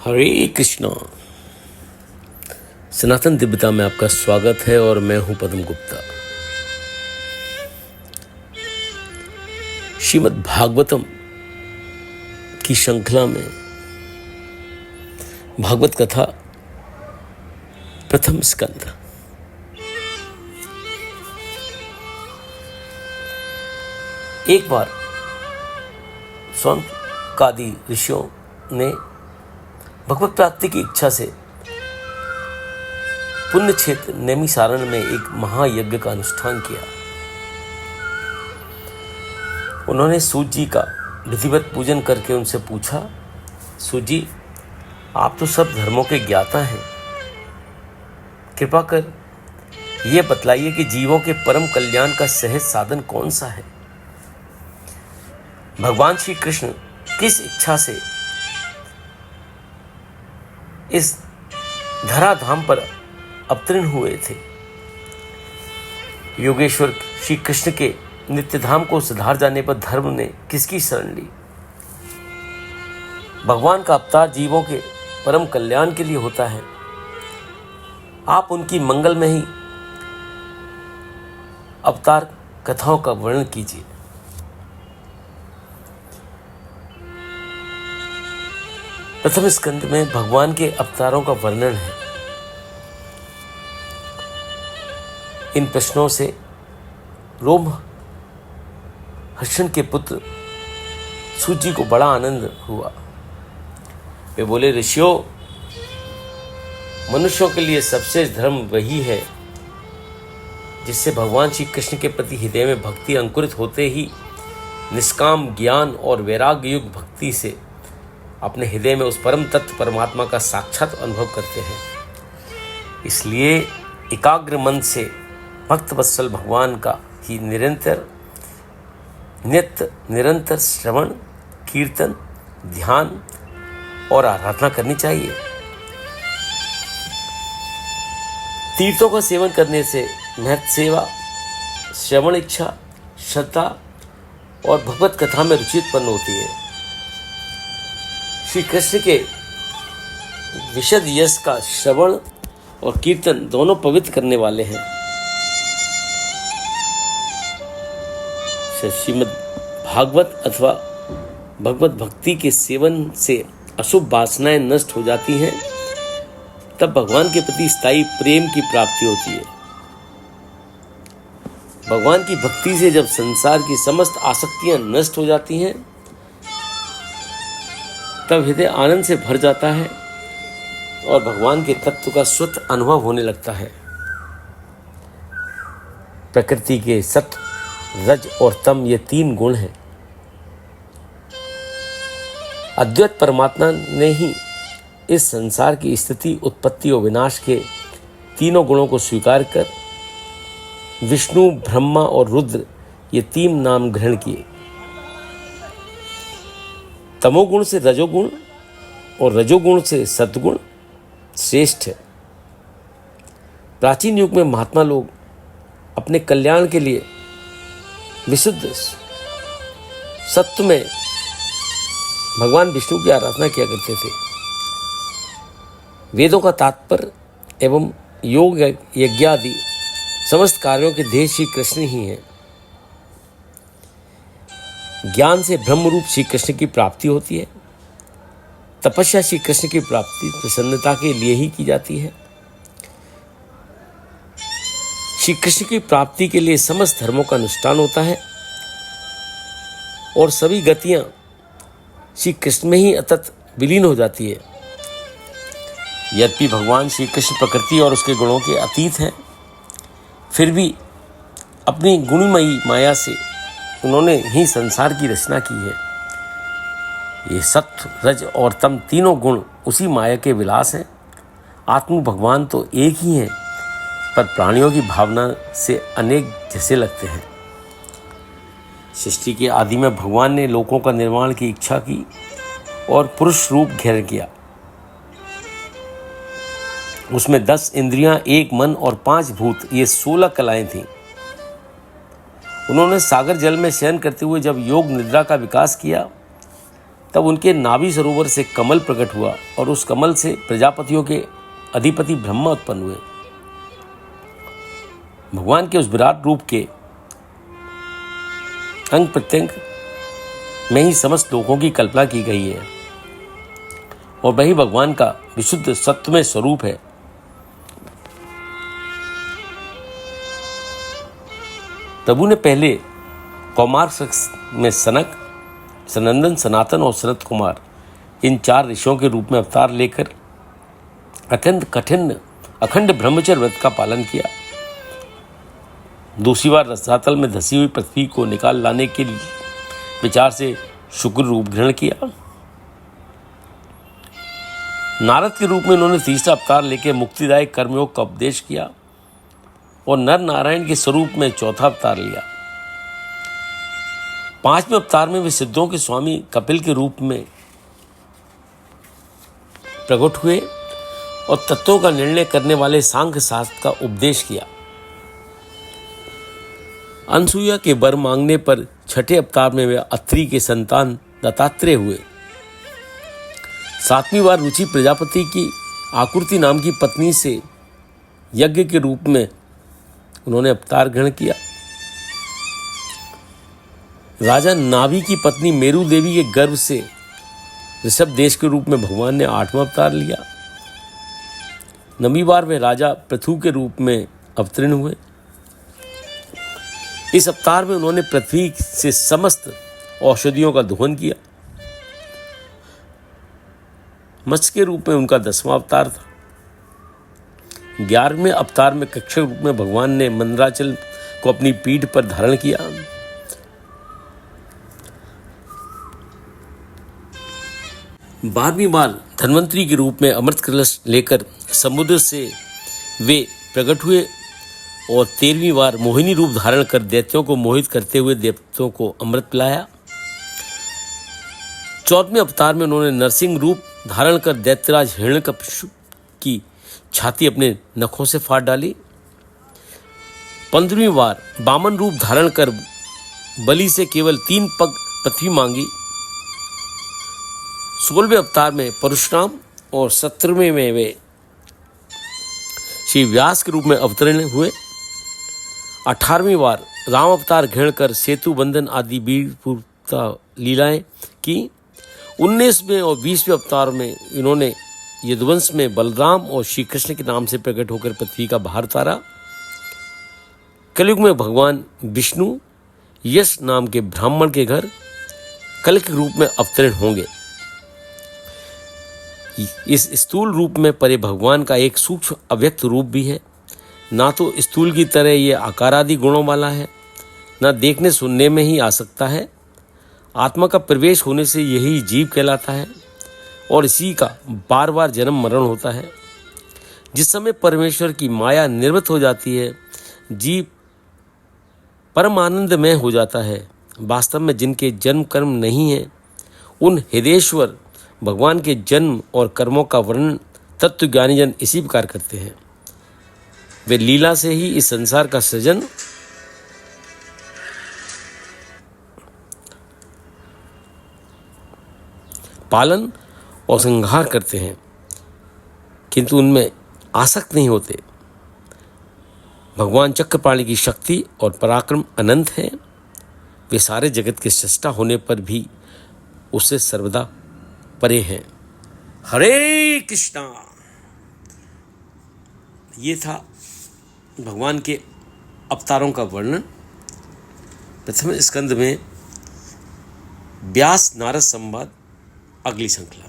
हरे कृष्णा। सनातन दिव्यता में आपका स्वागत है और मैं हूं पद्म गुप्ता। श्रीमद् भागवतम की श्रृंखला में भागवत कथा प्रथम स्कंद। एक बार शौनकादि ऋषियों ने भगवत प्राप्ति की इच्छा से पुण्य क्षेत्र नैमिसारण में एक महायज्ञ का अनुष्ठान किया। उन्होंने सूर्य जी का विधिवत पूजन करके उनसे पूछा, सूर्य जी, आप तो सब धर्मों के ज्ञाता हैं, कृपा कर ये बतलाइए कि जीवों के परम कल्याण का सहज साधन कौन सा है। भगवान श्री कृष्ण किस इच्छा से इस धराधाम पर अवतीर्ण हुए थे। योगेश्वर श्री कृष्ण के नित्यधाम को सुधार जाने पर धर्म ने किसकी शरण ली। भगवान का अवतार जीवों के परम कल्याण के लिए होता है। आप उनकी मंगल में ही अवतार कथाओं का वर्णन कीजिए। प्रथम स्कंद में भगवान के अवतारों का वर्णन है। इन प्रश्नों से रोम हर्षण के पुत्र सूत जी को बड़ा आनंद हुआ। वे बोले, ऋषियों, मनुष्यों के लिए सबसे धर्म वही है जिससे भगवान श्री कृष्ण के प्रति हृदय में भक्ति अंकुरित होते ही निष्काम ज्ञान और वैराग्य युक्त भक्ति से अपने हृदय में उस परम तत्व परमात्मा का साक्षात अनुभव करते हैं। इसलिए एकाग्र मन से भक्त वत्सल भगवान का ही निरंतर श्रवण, कीर्तन, ध्यान और आराधना करनी चाहिए। तीर्थों का सेवन करने से महत् सेवा, श्रवण इच्छा, श्रद्धा और भगवत कथा में रुचि उत्पन्न होती है। श्री कृष्ण के विशद यश का श्रवण और कीर्तन दोनों पवित्र करने वाले हैं। श्रीमद् भागवत अथवा भगवत भक्ति के सेवन से अशुभ वासनाएं नष्ट हो जाती हैं, तब भगवान के प्रति स्थायी प्रेम की प्राप्ति होती है। भगवान की भक्ति से जब संसार की समस्त आसक्तियां नष्ट हो जाती हैं, तब हृदय आनंद से भर जाता है और भगवान के तत्व का स्वतः अनुभव होने लगता है। प्रकृति के सत्व, रज और तम ये तीन गुण हैं। अद्वैत परमात्मा ने ही इस संसार की स्थिति, उत्पत्ति और विनाश के तीनों गुणों को स्वीकार कर विष्णु, ब्रह्मा और रुद्र ये तीन नाम ग्रहण किए। तमोगुण से रजोगुण और रजोगुण से सत्गुण श्रेष्ठ है। प्राचीन युग में महात्मा लोग अपने कल्याण के लिए विशुद्ध सत्व में भगवान विष्णु की आराधना किया करते थे। वेदों का तात्पर्य एवं योग यज्ञादि समस्त कार्यों के ध्येय श्री कृष्ण ही हैं। ज्ञान से ब्रह्म रूप श्री कृष्ण की प्राप्ति होती है। तपस्या श्री कृष्ण की प्राप्ति प्रसन्नता के लिए ही की जाती है। श्री कृष्ण की प्राप्ति के लिए समस्त धर्मों का अनुष्ठान होता है और सभी गतियां श्री कृष्ण में ही अतत विलीन हो जाती है। यद्यपि भगवान श्री कृष्ण प्रकृति और उसके गुणों के अतीत हैं, फिर भी अपनी गुणमयी माया से उन्होंने ही संसार की रचना की है। ये सत्व, रज और तम तीनों गुण उसी माया के विलास हैं। आत्म भगवान तो एक ही हैं, पर प्राणियों की भावना से अनेक जैसे लगते हैं। सृष्टि के आदि में भगवान ने लोकों का निर्माण की इच्छा की और पुरुष रूप ग्रहण किया। उसमें 10 इंद्रियां, 1 मन और 5 भूत, ये 16 कलाएं थीं। उन्होंने सागर जल में शयन करते हुए जब योग निद्रा का विकास किया, तब उनके नाभि सरोवर से कमल प्रकट हुआ और उस कमल से प्रजापतियों के अधिपति ब्रह्मा उत्पन्न हुए। भगवान के उस विराट रूप के अंग प्रत्यंग में ही समस्त लोगों की कल्पना की गई है और वही भगवान का विशुद्ध सत्वमय स्वरूप है। प्रभु ने पहले कौमार में सनक, सनंदन, सनातन और सनत कुमार इन 4 ऋषियों के रूप में अवतार लेकर अत्यंत कठिन अखंड ब्रह्मचर्य व्रत का पालन किया। दूसरी बार रसातल में धसी हुई पृथ्वी को निकाल लाने के विचार से शुक्र रूप ग्रहण किया। नारद के रूप में उन्होंने तीसरा अवतार लेकर मुक्तिदायक कर्मयोग का उपदेश किया और नर नारायण के स्वरूप में चौथा अवतार लिया। 5वें अवतार में वे सिद्धों के स्वामी कपिल के रूप में प्रकट हुए और तत्वों का निर्णय करने वाले सांख्य शास्त्र का उपदेश किया। अनसुईया के वर मांगने पर 6ठे अवतार में वे अत्रि के संतान दत्तात्रेय हुए। 7वीं बार रुचि प्रजापति की आकृति नाम की पत्नी से यज्ञ के रूप में उन्होंने अवतार ग्रहण किया। राजा नाभि की पत्नी मेरु देवी के गर्भ से ऋषभ देश के रूप में भगवान ने 8वां अवतार लिया। 9वीं बार वे राजा पृथु के रूप में अवतीर्ण हुए। इस अवतार में उन्होंने पृथ्वी से समस्त औषधियों का दोहन किया। मत्स्य के रूप में उनका 10वां अवतार था। 11वें अवतार में कक्षक रूप में भगवान ने मंदराचल को अपनी पीठ पर धारण किया। 12वीं बार धन्वंतरी के रूप में अमृत कलश लेकर समुद्र से वे प्रकट हुए और 13वीं बार मोहिनी रूप धारण कर दैत्यों को मोहित करते हुए देवताओं को अमृत पिलाया। 14वें अवतार में उन्होंने नरसिंह रूप धारण कर दैत्यराज हिरण्यकशिपु की छाती अपने नखों से फाड़ डाली। 15वीं बार वामन रूप धारण कर बलि से केवल 3 पग पृथ्वी मांगी। 16वें अवतार में परशुराम और 17वें में वे श्री व्यास के रूप में अवतरण हुए। 18वीं बार राम अवतार ग्रहण कर सेतु बंधन आदि वीरपूर्वता लीलाएं की। 19वें और 20वें अवतार में इन्होंने यदुवंश में बलराम और श्री कृष्ण के नाम से प्रकट होकर पृथ्वी का भार उतारा। कलयुग में भगवान विष्णु यश नाम के ब्राह्मण के घर कल के रूप में अवतरण होंगे। इस स्थूल रूप में परे भगवान का एक सूक्ष्म अव्यक्त रूप भी है। ना तो स्थूल की तरह ये आकारादि गुणों वाला है, ना देखने सुनने में ही आ सकता है। आत्मा का प्रवेश होने से यही जीव कहलाता है और इसी का बार बार जन्म मरण होता है। जिस समय परमेश्वर की माया निर्वृत्त हो जाती है, जीव परम आनंदमय हो जाता है। वास्तव में जिनके जन्म कर्म नहीं है, उन हृदयेश्वर भगवान के जन्म और कर्मों का वर्णन तत्वज्ञानी जन इसी प्रकार करते हैं। वे लीला से ही इस संसार का सृजन पालन और संहार करते हैं, किंतु उनमें आसक्त नहीं होते। भगवान चक्रपाणी की शक्ति और पराक्रम अनंत है। वे सारे जगत के सृष्टा होने पर भी उससे सर्वदा परे हैं। हरे कृष्णा। ये था भगवान के अवतारों का वर्णन। प्रथम स्कंद में व्यास नारद संवाद, अगली श्रृंखला।